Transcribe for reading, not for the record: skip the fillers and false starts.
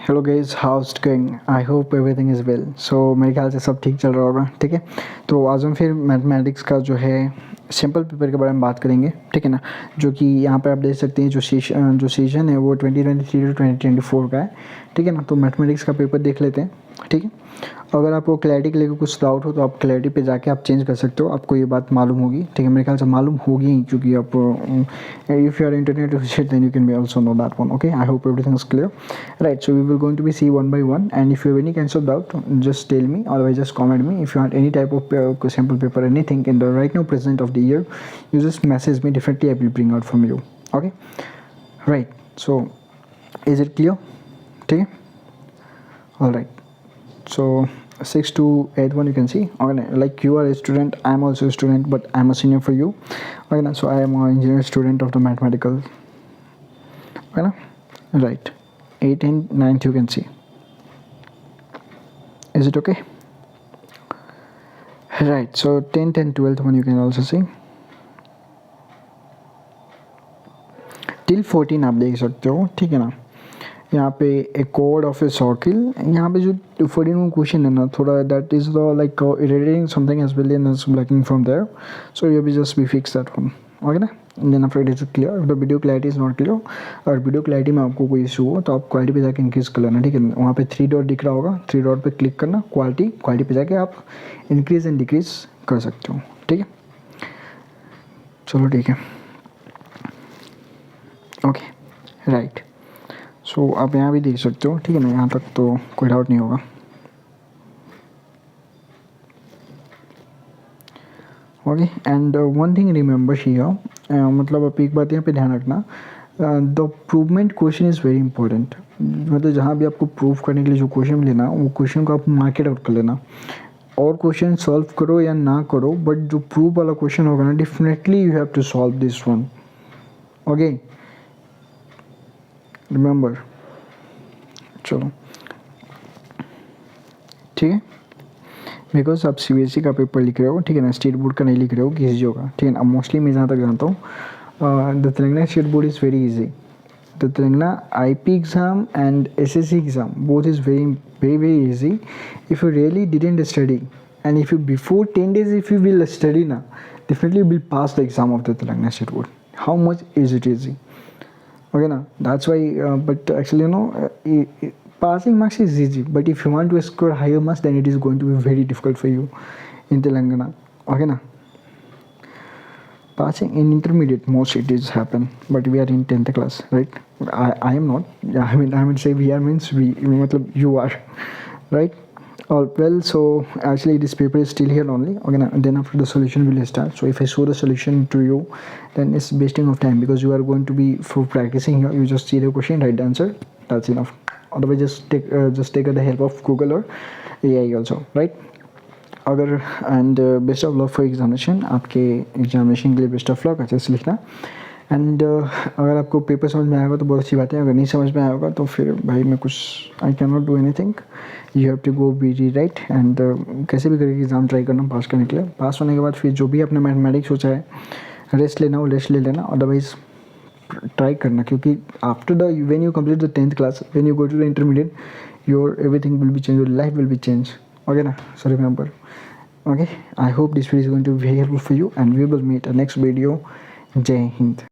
Hello guys, how's going? I hope everything is well. So मेरे ख्याल से सब ठीक चल रहा होगा। ठीक है, तो आज हम फिर मैथमेटिक्स का जो है सिंपल पेपर के बारे में बात करेंगे। ठीक है ना, जो कि यहाँ पर आप देख सकते हैं जो सेशन है वो 2023 टू 2024 का है। ठीक है ना, तो मैथमेटिक्स का पेपर देख लेते हैं। ठीक है, अगर आपको क्लैरिटी के लिए कुछ डाउट हो तो आप क्लैरिटी पे जाके आप चेंज कर सकते हो, आपको ये बात मालूम होगी। ठीक है, मेरे ख्याल से मालूम होगी ही, क्योंकि आप if you are internet visit then you can be also know that one. Okay, I hope everything is clear, right? So we will going to be see one by one, and if you have any kinds of doubt just tell me, otherwise just comment me. If you want any type of sample paper, anything in the right now present of the year, you just message me, definitely I will bring out from you. Okay, right? So is it clear? ठीक है, all right. So 6 to 8 one you can see. Okay, like you are a student, I am also a student, but I am a senior for you. Okay, so I am an engineer student of the mathematical. Okay, right? 8 and 9th you can see. Is it okay? Right, so 10th and 12th one you can also see. Till 14 आप देख सकते हो। ठीक है ना, यहाँ पे a code of a circle, यहाँ पे जो 14 क्वेश्चन है ना, थोड़ा that is the like irradiating something as well and blacking from there, so you be just be fix that one. Okay ना, then after it is clear, the video clarity is not clear. अगर video clarity में आपको कोई issue हो तो आप quality पे जाके इंक्रीज कर लेना। ठीक है, वहाँ पे 3 डॉट दिख रहा होगा, 3 डॉट पे क्लिक करना, क्वालिटी पे जाके आप इंक्रीज एंड डिक्रीज कर सकते हो। ठीक है, चलो ठीक है। Okay, right. सो आप यहाँ भी देख सकते हो। ठीक है ना, यहाँ तक तो कोई डाउट नहीं होगा। Okay, and one thing remember here, मतलब आप एक बात यहाँ पे ध्यान रखना, the improvement question is very important. मतलब जहाँ भी आपको प्रूव करने के लिए जो क्वेश्चन लेना, वो क्वेश्चन को आप मार्केट आउट कर लेना। और क्वेश्चन सॉल्व करो या ना करो, बट जो प्रूव वाला क्वेश्चन होगा ना, definitely you have to solve this one. Okay, remember. चलो ठीक है, बिकॉज आप CBSE का पेपर लिख रहे हो। ठीक है ना, स्टेट बोर्ड का नहीं लिख रहे हो, किसी जो का। ठीक है ना, मोस्टली मैं जहाँ तक जानता हूँ, the Telangana state board is very easy. The Telangana IP exam and SSC exam both is very easy if you really didn't study, and if you before 10 days if you will study na, definitely you will pass the exam of the Telangana state board. How much is it easy? Okay na, that's why but actually passing marks is easy, but if you want to score higher marks, then it is going to be very difficult for you in Telangana. Okay na, passing in intermediate most it is happen, but we are in 10th class, right? I am not. Yeah, I mean say we are means we, matlab you are, right? All well, so actually this paper is still here only. Okay na, then after the solution will start. So if I show the solution to you, then it's wasting of time, because you are going to be for practicing here. You just see the question, write the answer, that's enough. Otherwise just take the help of Google or AI also, right? अगर and best of luck for examination, आपके examination के लिए best of luck, अच्छे से लिखना। And अगर आपको paper समझ में आएगा तो बहुत अच्छी बात है, अगर नहीं समझ में आएगा तो फिर भाई मैं कुछ I can not do anything, you have to go be rewrite. And कैसे भी करके एग्ज़ाम ट्राई करना पास करने के लिए। पास होने के बाद फिर जो भी आपने मैथमेटिक्स सोचा है रेस्ट लेना, वो रेस्ट ले लेना, अदरवाइज ट्राई करना, क्योंकि after the when you complete the 10th class, when you go to the intermediate, your everything will be change, your life will be change. Okay na, so remember. Okay, I hope this video is going to be very helpful for you, and we will meet a next video. Jai Hind.